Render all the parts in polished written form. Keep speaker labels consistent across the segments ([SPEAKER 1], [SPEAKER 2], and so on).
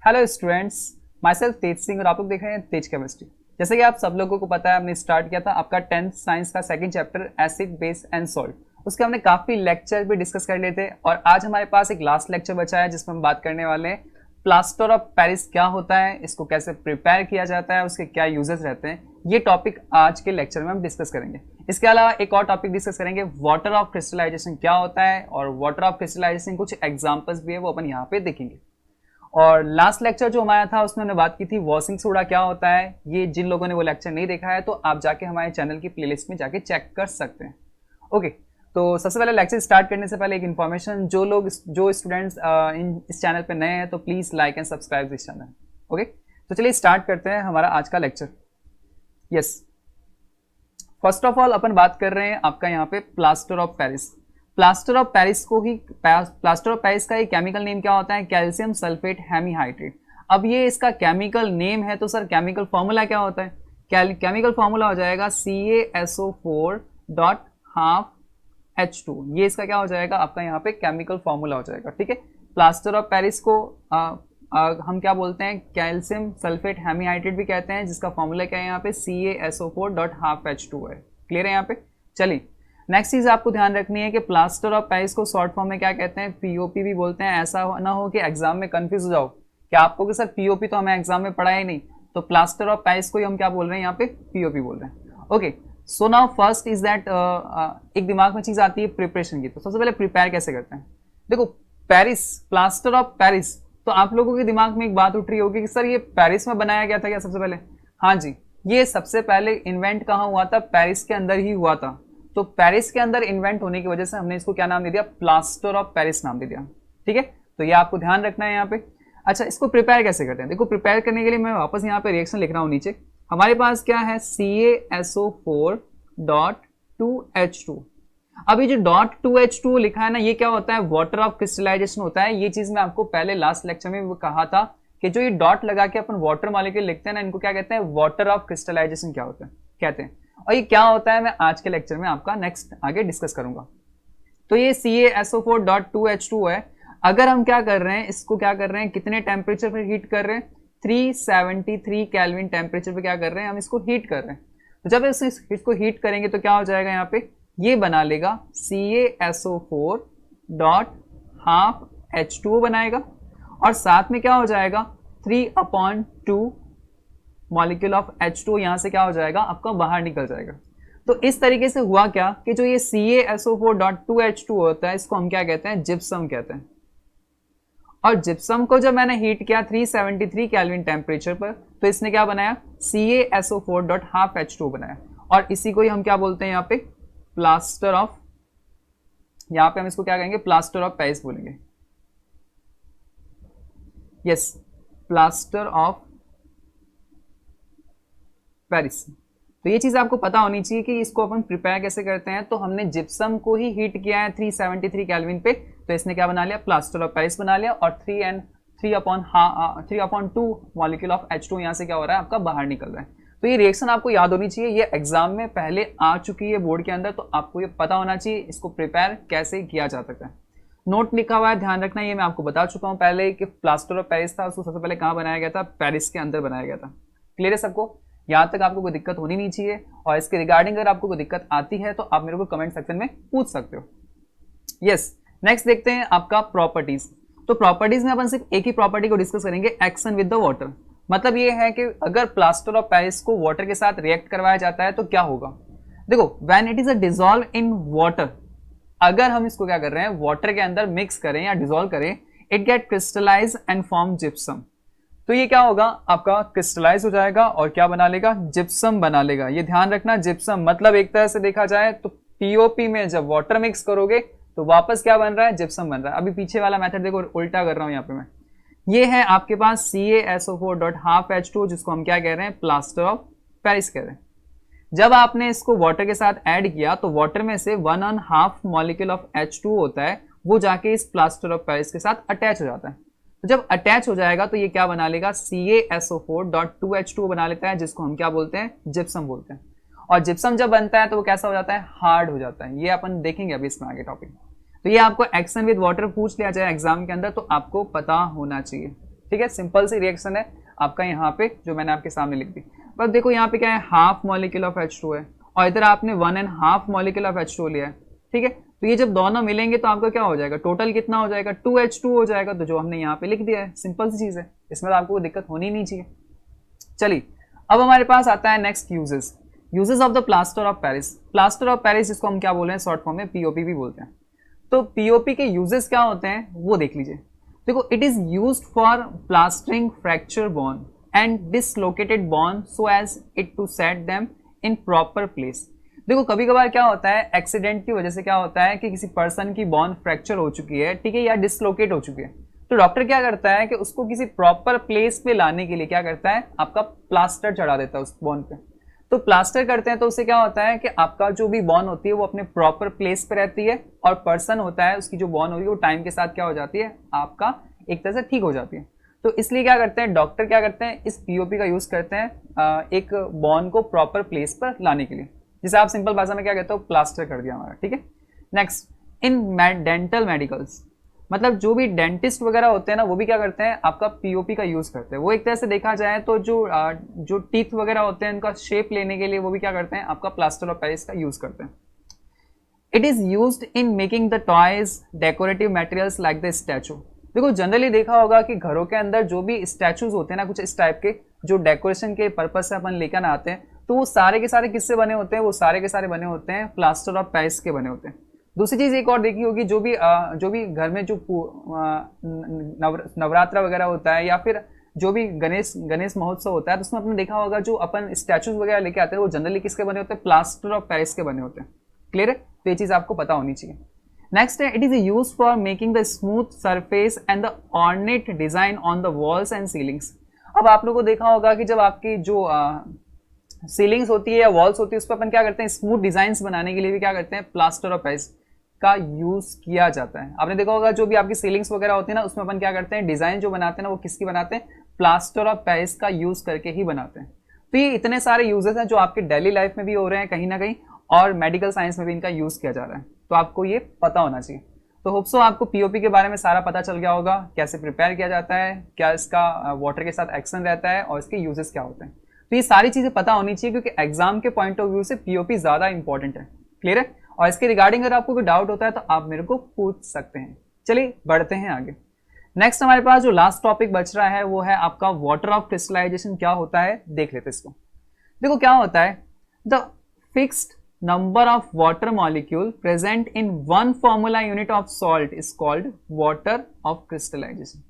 [SPEAKER 1] Hello students, my self तेज सिंह और आप लोग देख रहे हैं तेज केमिस्ट्री। जैसे कि आप सब लोगों को पता है, हमने स्टार्ट किया था आपका 10th साइंस का second chapter acid base and salt. उसके हमने काफ़ी लेक्चर भी डिस्कस कर लिए थे और आज हमारे पास एक लास्ट लेक्चर बचा है जिसमें हम बात करने वाले हैं प्लास्टर ऑफ पेरिस क्या होता है, इसको कैसे प्रिपेयर किया जाता है, उसके क्या यूजेस रहते हैं। ये टॉपिक आज के लेक्चर में हम डिस्कस करेंगे। इसके अलावा एक और टॉपिक डिस्कस करेंगे, वाटर ऑफ क्रिस्टलाइजेशन क्या होता है और वाटर ऑफ क्रिस्टलाइजेशन कुछ एग्जांपल्स भी है वो अपन यहाँ पे देखेंगे। और लास्ट लेक्चर जो हमारा था उसमें हमने बात की थी वॉशिंग सोडा क्या होता है। ये जिन लोगों ने वो लेक्चर नहीं देखा है तो आप जाके हमारे चैनल की प्लेलिस्ट में जाके चेक कर सकते हैं। ओके, तो सबसे पहले लेक्चर स्टार्ट करने से पहले एक इन्फॉर्मेशन, जो स्टूडेंट्स इस चैनल पे नए हैं तो please like and subscribe this channel. Okay, तो चलिए स्टार्ट करते हैं हमारा आज का lecture. Yes, first of all अपन बात कर रहे हैं आपका यहाँ पे plaster of Paris. Plaster of Paris का एक केमिकल नेम क्या होता है? Calcium sulphate hemihydrate. अब ये इसका केमिकल नेम है तो सर केमिकल फॉर्मूला क्या होता है? केमिकल फॉर्मूला हो जाएगा CaSO4.12H2। ये इसका क्या हो जाएगा? आपका यहाँ पे केमिकल फॉर्मूला हो जाएगा। ठीक है, प्लास्टर ऑफ पेरिस को हम क्या बोलते हैं? कैल्शियम सल्फेट हेमीहाइड्रेट भी कहते हैं, जिसका फॉर्मूला क्या है यहाँ पे? CaSO4.12H2 है। क्लियर है यहाँ पे? चलिए, नेक्स्ट चीज आपको ध्यान रखनी है कि प्लास्टर ऑफ पेरिस को शॉर्ट फॉर्म में क्या कहते हैं? पीओपी भी बोलते हैं। ऐसा ना हो कि एग्जाम में कंफ्यूज हो जाओ कि आपको कि सर पीओपी तो हमें एग्जाम में पढ़ा ही नहीं, तो प्लास्टर ऑफ पेरिस को ही हम क्या बोल रहे हैं यहाँ पे? पीओपी बोल रहे हैं। Okay, so now first is that एक दिमाग में चीज आती है प्रिपरेशन की। तो सबसे पहले प्रिपेयर कैसे करते हैं? देखो, पेरिस, प्लास्टर ऑफ पेरिस, तो आप लोगों के दिमाग में एक बात उठ रही होगी कि सर ये पेरिस में बनाया गया था क्या सबसे पहले? हाँ जी, ये सबसे पहले इन्वेंट कहाँ हुआ था? पेरिस के अंदर ही हुआ था। तो पेरिस के अंदर इन्वेंट होने की वजह से हमने इसको क्या नाम दे दिया? प्लास्टर ऑफ पेरिस नाम दे दिया। ठीक है, तो ये आपको ध्यान रखना है यहाँ पे। अच्छा, इसको प्रिपेयर कैसे करते हैं? देखो, प्रिपेयर करने के लिए मैं वापस यहाँ पे रिएक्शन लिख रहा हूँ नीचे। हमारे पास क्या है? CaSO4.2H2। अब ये जो .2H2 लिखा है ना, ये क्या होता है? वाटर ऑफ क्रिस्टलाइजेशन होता है। ये चीज मैं आपको पहले लास्ट लेक्चर में भी कहा था कि जो ये डॉट लगा के अपन वाटर मॉलिक्यूल लिखते हैं ना, इनको क्या कहते हैं? वाटर ऑफ क्रिस्टलाइजेशन क्या होता है कहते हैं। और ये क्या होता है मैं आज के लेक्चर में आपका नेक्स्ट आगे डिस्कस करूंगा। तो ये CaSO4.2H2 है। अगर हम क्या कर रहे हैं, इसको क्या कर रहे हैं? कितने टेम्परेचर पर हीट कर रहे हैं? 373 केल्विन टेम्परेचर पे क्या कर रहे हैं? हम इसको हीट कर रहे हैं। तो जब इसको हीट करेंगे तो क्या हो जाएगा? यहाँ पे ये बना लेगा CaSO4.12H2O बनाएगा और साथ में क्या हो जाएगा? 3/2 मॉलिक्यूल ऑफ H2 यहाँ से क्या हो जाएगा? आपका बाहर निकल जाएगा। तो इस तरीके से हुआ क्या कि जो ये CaSO4.2H2 होता है, इसको हम क्या कहते हैं? जिप्सम कहते हैं। और जिप्सम को जब मैंने हीट किया 373 केल्विन टेम्परेचर पर, तो इसने क्या बनाया? CaSO4.12H2 बनाया। और इसी को ही हम क्या बोलते हैं यहाँ पे? प्लास्टर ऑफ, यहाँ पे हम इसको क्या कहेंगे? प्लास्टर ऑफ पेरिस बोलेंगे। Yes, plaster of Paris. तो ये चीज आपको पता होनी चाहिए कि इसको अपन प्रिपेयर कैसे करते हैं। तो हमने जिप्सम को ही हीट किया है 373 केल्विन पे, तो इसने क्या बना लिया? प्लास्टर ऑफ पेरिस बना लिया। और 3/2 मॉलिक्यूल ऑफ H2 यहाँ से क्या हो रहा है? आपका बाहर निकल रहा है। तो ये रिएक्शन आपको याद होनी चाहिए, ये एग्जाम में पहले आ चुकी है बोर्ड के अंदर, तो आपको ये पता होना चाहिए इसको प्रिपेयर कैसे किया जा सकता है। नोट लिखा हुआ है, ध्यान रखना। ये मैं आपको बता चुका हूँ पहले कि प्लास्टर ऑफ पेरिस था, उसको सबसे पहले कहाँ बनाया गया था? पेरिस के अंदर बनाया गया था। क्लियर है सबको? यहाँ तक आपको कोई दिक्कत होनी नहीं चाहिए। और इसके रिगार्डिंग अगर आपको कोई दिक्कत आती है तो आप मेरे को कमेंट सेक्शन में पूछ सकते हो। यस, नेक्स्ट देखते हैं आपका प्रॉपर्टीज। तो प्रॉपर्टीज में अपन सिर्फ एक ही प्रॉपर्टी को डिस्कस करेंगे, एक्शन विद द वाटर। मतलब ये है कि अगर प्लास्टर ऑफ पेरिस को वाटर के साथ रिएक्ट करवाया जाता है तो क्या होगा? देखो, when it is a dissolve in water, अगर हम इसको क्या कर रहे हैं? वाटर के अंदर मिक्स करें या डिसॉल्व करें, it get crystallize and form gypsum. तो ये क्या होगा? आपका क्रिस्टलाइज हो जाएगा और क्या बना लेगा? जिप्सम बना लेगा। ये ध्यान रखना, जिप्सम मतलब एक तरह से देखा जाए तो पीओपी में जब वाटर मिक्स करोगे तो वापस क्या बन रहा है? जिप्सम बन रहा है। अभी पीछे वाला मेथड देखो, उल्टा कर रहा हूं यहाँ पे मैं। ये है आपके पास CaSO4.12H2, जिसको हम क्या कह रहे हैं? प्लास्टर ऑफ पेरिस कह रहे हैं। जब आपने इसको वाटर के साथ ऐड किया तो वाटर में से 1.5 मॉलिक्यूल ऑफ H2 होता है, वो जाके इस प्लास्टर ऑफ पेरिस के साथ अटैच हो जाता है। तो जब अटैच हो जाएगा तो ये क्या बना लेगा? CaSO4.2H2 बना लेता है, जिसको हम क्या बोलते हैं? जिप्सम बोलते हैं। और जिप्सम जब बनता है तो वो कैसा हो जाता है? हार्ड हो जाता है। ये अपन देखेंगे अभी इसमें आगे टॉपिक। तो ये आपको एक्शन विद वाटर पूछ लिया जाए एग्जाम के अंदर तो आपको पता होना चाहिए। ठीक है, सिंपल सी रिएक्शन है आपका यहाँ पे जो मैंने आपके सामने लिख दी। बस देखो यहाँ पे क्या है, हाफ मॉलिक्यूल ऑफ H2 है और इधर आपने 1.5 मॉलिक्यूल ऑफ H2 लिया है, ठीक है। तो ये जब दोनों मिलेंगे तो आपका क्या हो जाएगा, टोटल कितना हो जाएगा, 2H2 हो जाएगा। तो जो हमने यहाँ पे लिख दिया है, सिंपल सी चीज़ है, इसमें तो आपको कोई दिक्कत होनी नहीं चाहिए। चलिए अब हमारे पास आता है next uses of the plaster of Paris. Plaster of Paris जिसको हम क्या बोल रहे हैं, शॉर्ट फॉर्म में पीओपी भी बोलते हैं। तो पीओपी के यूजेस क्या होते हैं वो देख लीजिए। देखो, it is used for plastering fracture bone and dislocated bone so as it to set them in proper place. देखो कभी कभार क्या होता है, एक्सीडेंट की वजह से क्या होता है कि किसी पर्सन की बोन फ्रैक्चर हो चुकी है, ठीक है, या डिसलोकेट हो चुकी है, तो डॉक्टर क्या करता है कि उसको किसी प्रॉपर प्लेस पे लाने के लिए क्या करता है, आपका प्लास्टर चढ़ा देता है उस बोन पे। तो प्लास्टर करते हैं तो उससे क्या होता है कि आपका जो भी बोन होती है वो अपने प्रॉपर प्लेस पे रहती है, और पर्सन होता है उसकी जो बोन होगी वो टाइम के साथ क्या हो जाती है, आपका एक तरह से ठीक हो जाती है। तो इसलिए क्या करते हैं डॉक्टर, क्या करते हैं, इस पीओपी का यूज करते हैं एक बोन को प्रॉपर प्लेस पर लाने के लिए, जिसे आप सिंपल भाषा में क्या कहते हो, प्लास्टर कर दिया हमारा, ठीक है। नेक्स्ट, इन डेंटल मेडिकल्स, मतलब जो भी डेंटिस्ट वगैरह होते हैं ना, वो भी क्या करते हैं, आपका पीओपी का यूज करते हैं। वो एक तरह से देखा जाए तो जो टीथ वगैरह होते हैं उनका शेप लेने के लिए वो भी क्या करते हैं, आपका प्लास्टर ऑफ पेरिस का यूज करते हैं। It is used in making the toys decorative materials like the statue. देखो जनरली देखा होगा कि घरों के अंदर जो भी स्टैचूज होते हैं ना, कुछ इस टाइप के जो डेकोरेशन के पर्पज से अपन लेकर आते हैं, तो वो सारे के सारे किससे बने होते हैं, वो सारे के सारे बने होते हैं प्लास्टर ऑफ पेरिस के बने होते हैं। दूसरी चीज एक और देखी होगी, जो भी घर में जो नवरात्रा वगैरह होता है या फिर जो भी गणेश महोत्सव होता है, तो उसमें आपने देखा होगा जो अपन स्टैचूज वगैरह लेके आते हैं वो जनरली किसके बने होते हैं, प्लास्टर ऑफ पेरिस के बने होते हैं। क्लियर है, तो ये चीज आपको पता होनी चाहिए। नेक्स्ट है, it is use for making the smooth surface and the ornate design on the walls and ceilings. अब आप लोगों को देखा होगा कि जब आपकी जो सीलिंग्स होती है या वॉल्स होती है उस पर अपन क्या करते हैं, स्मूथ डिजाइन बनाने के लिए भी क्या करते हैं, प्लास्टर ऑफ पेरिस का यूज किया जाता है। आपने देखा होगा जो भी आपकी सीलिंग्स वगैरह होती है ना, उसमें अपन क्या करते हैं, डिजाइन जो बनाते हैं ना, वो किसकी बनाते हैं, प्लास्टर ऑफ पेरिस का यूज करके ही बनाते हैं। तो ये इतने सारे यूजेस हैं जो आपके डेली लाइफ में भी हो रहे हैं कहीं ना कहीं, और मेडिकल साइंस में भी इनका यूज किया जा रहा है, तो आपको ये पता होना चाहिए। तो होप सो आपको पीओपी के बारे में सारा पता चल गया होगा, कैसे प्रिपेयर किया जाता है, क्या इसका वाटर के साथ एक्शन रहता है और इसके यूजेस क्या होते हैं। तो ये सारी चीजें पता होनी चाहिए क्योंकि एग्जाम के पॉइंट ऑफ व्यू से पीओपी ज्यादा इंपॉर्टेंट है। क्लियर है, और इसके रिगार्डिंग अगर आपको कोई डाउट होता है तो आप मेरे को पूछ सकते हैं। चलिए बढ़ते हैं आगे। नेक्स्ट हमारे पास जो लास्ट टॉपिक बच रहा है वो है आपका वाटर ऑफ क्रिस्टलाइजेशन। क्या होता है देख लेते इसको। देखो क्या होता है, the fixed number of water molecule present in one formula unit of salt is called water of crystallization.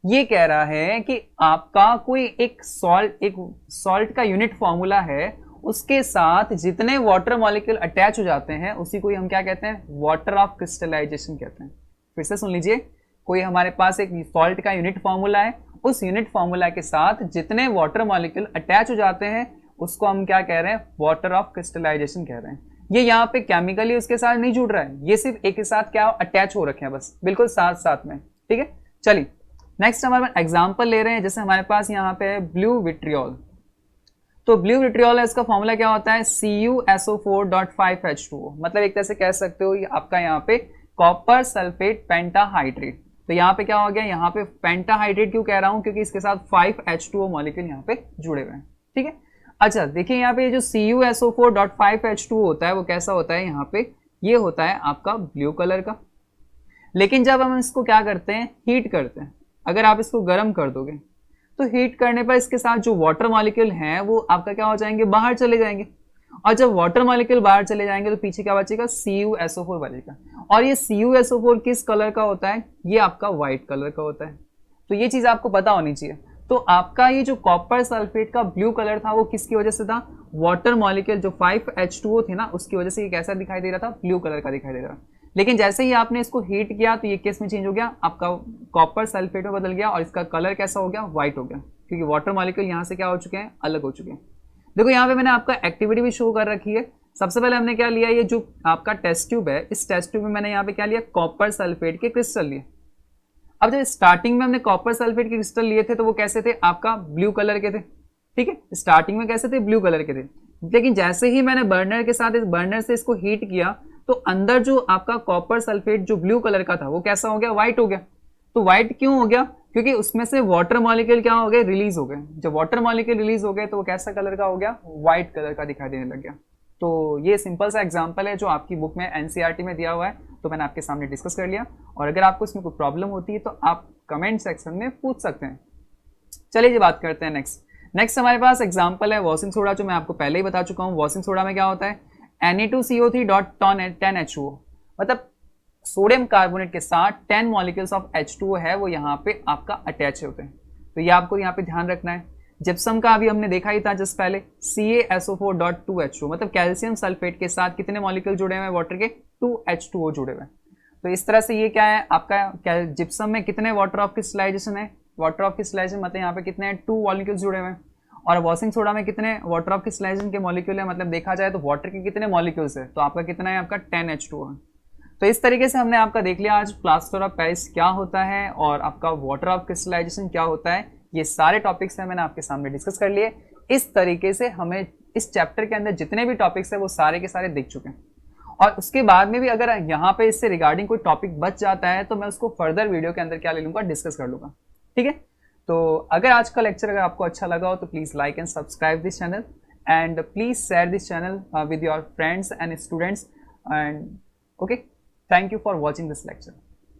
[SPEAKER 1] ये कह रहा है कि आपका कोई एक सॉल्ट का यूनिट फॉर्मूला है, उसके साथ जितने वाटर मॉलिक्यूल अटैच हो जाते हैं उसी को हम क्या कहते हैं, वाटर ऑफ क्रिस्टलाइजेशन कहते हैं। फिर से सुन लीजिए, कोई हमारे पास एक सॉल्ट का यूनिट फॉर्मूला है, उस यूनिट फॉर्मूला के साथ जितने वाटर मॉलिक्यूल अटैच हो जाते हैं उसको हम क्या कह रहे हैं, वाटर ऑफ क्रिस्टलाइजेशन कह रहे हैं। ये यहाँ पे केमिकली उसके साथ नहीं जुड़ रहा है, ये सिर्फ एक के साथ क्या अटैच हो रखे हैं, बस बिल्कुल साथ साथ में। ठीक है, चलिए नेक्स्ट हमारे पास एग्जाम्पल ले रहे हैं। जैसे हमारे पास यहाँ पे है ब्लू विट्रियोल। तो ब्लू विट्रियोल है, इसका फॉर्मूला क्या होता है, CuSO4.5H2O। मतलब एक तरह से कह सकते हो ये आपका यहाँ पे कॉपर सल्फेट पेंटाहाइड्रेट। तो यहाँ पे क्या हो गया, यहाँ पे पेंटाहाइड्रेट क्यों कह रहा हूँ, क्योंकि इसके साथ 5H2O मॉलिक्यूल यहाँ पे जुड़े हुए हैं। ठीक है, अच्छा देखिए यहाँ पे जो CuSO4.5H2O होता है वो कैसा होता है, यहाँ पे ये होता है आपका ब्लू कलर का। लेकिन जब हम इसको क्या करते हैं, हीट करते हैं, अगर आप इसको गर्म कर दोगे तो हीट करने पर इसके साथ जो वाटर मॉलिक्यूल हैं वो आपका क्या हो जाएंगे, बाहर चले जाएंगे। और जब वाटर मॉलिक्यूल बाहर चले जाएंगे तो पीछे क्या बचेगा, CuSO4 बचेगा। और ये CuSO4 किस कलर का होता है, ये आपका व्हाइट कलर का होता है। तो ये चीज आपको पता होनी चाहिए। तो आपका ये जो कॉपर सल्फेट का ब्लू कलर था वो किसकी वजह से था, वाटर मॉलिक्यूल जो 5H2O थे ना उसकी वजह से ये कैसा दिखाई दे रहा था, ब्लू कलर का दिखाई दे रहा था। लेकिन जैसे ही आपने इसको हीट किया तो ये केस में चेंज हो गया, आपका कॉपर सल्फेट में बदल गया और इसका कलर कैसा हो गया, व्हाइट हो गया, क्योंकि वाटर मॉलिक्यूल यहाँ से क्या हो चुके हैं, अलग हो चुके हैं। देखो यहाँ पे मैंने आपका एक्टिविटी भी शो कर रखी है। सबसे पहले हमने क्या लिया, ये जो आपका टेस्ट ट्यूब है, इस टेस्ट ट्यूब में मैंने यहाँ पे क्या लिया, कॉपर सल्फेट के क्रिस्टल लिए। अब जब स्टार्टिंग में हमने कॉपर सल्फेट के क्रिस्टल लिए थे तो वो कैसे थे, आपका ब्लू कलर के थे। ठीक है, स्टार्टिंग में कैसे थे, ब्लू कलर के थे। लेकिन जैसे ही मैंने बर्नर के साथ इस बर्नर से इसको हीट किया तो अंदर जो आपका कॉपर सल्फेट जो ब्लू कलर का था वो कैसा हो गया, व्हाइट हो गया। तो व्हाइट क्यों हो गया, क्योंकि उसमें से वाटर मॉलिक्यूल क्या हो गए, रिलीज हो गए। जब वाटर मॉलिक्यूल रिलीज हो गए तो वो कैसा कलर का हो गया, व्हाइट कलर का दिखाई देने लग गया। तो ये सिंपल सा एग्जांपल है जो आपकी बुक में एनसीईआरटी में दिया हुआ है, तो मैंने आपके सामने डिस्कस कर लिया। और अगर आपको इसमें कोई प्रॉब्लम होती है तो आप कमेंट सेक्शन में पूछ सकते हैं। चलिए जी बात करते हैं नेक्स्ट हमारे पास एग्जांपल है वॉशिंग सोडा, जो मैं आपको पहले ही बता चुका हूँ। वॉशिंग सोडा में क्या होता है, Na2CO3.10H2O, मतलब सोडियम कार्बोनेट के साथ 10 मॉलिक्यूल्स ऑफ H2O है वो यहाँ पे आपका अटैच होते हैं। तो ये आपको यहाँ पे ध्यान रखना है। जिप्सम का अभी हमने देखा ही था जस्ट पहले, CaSO4.2H2O, मतलब कैल्शियम सल्फेट के साथ कितने मॉलिक्यूल जुड़े हुए हैं वाटर के, 2H2O जुड़े हुए हैं। तो इस तरह से ये क्या है आपका, जिप्सम में कितने वाटर ऑफ क्रिस्टलाइजेशन है, वाटर ऑफ क्रिस्टलाइजेशन मतलब यहाँ पे कितने हैं, 2 मॉलिक्यूल्स जुड़े हुए हैं। और वॉशिंग सोडा में कितने वाटर ऑफ क्रिस्टलाइजेशन के मॉलिक्यूल है, मतलब देखा जाए तो वाटर के कितने मॉलिक्यूल्स है, तो आपका कितना है, आपका 10H2O है। तो इस तरीके से हमने आपका देख लिया आज प्लास्टर ऑफ पेरिस क्या होता है और आपका वाटर ऑफ क्रिस्टलाइजेशन क्या होता है। ये सारे टॉपिक्स हैं मैंने आपके सामने डिस्कस कर लिए। इस तरीके से हमें इस चैप्टर के अंदर जितने भी टॉपिक्स हैं वो सारे के सारे दिख चुके हैं। और उसके बाद में भी अगर यहाँ पे इससे रिगार्डिंग कोई टॉपिक बच जाता है तो मैं उसको फर्दर वीडियो के अंदर क्या ले लूँगा, डिस्कस कर लूँगा। ठीक है, तो अगर आज का लेक्चर अगर आपको अच्छा लगा हो तो please like and subscribe this channel and please share this channel with your friends and students and okay, thank you for watching this lecture.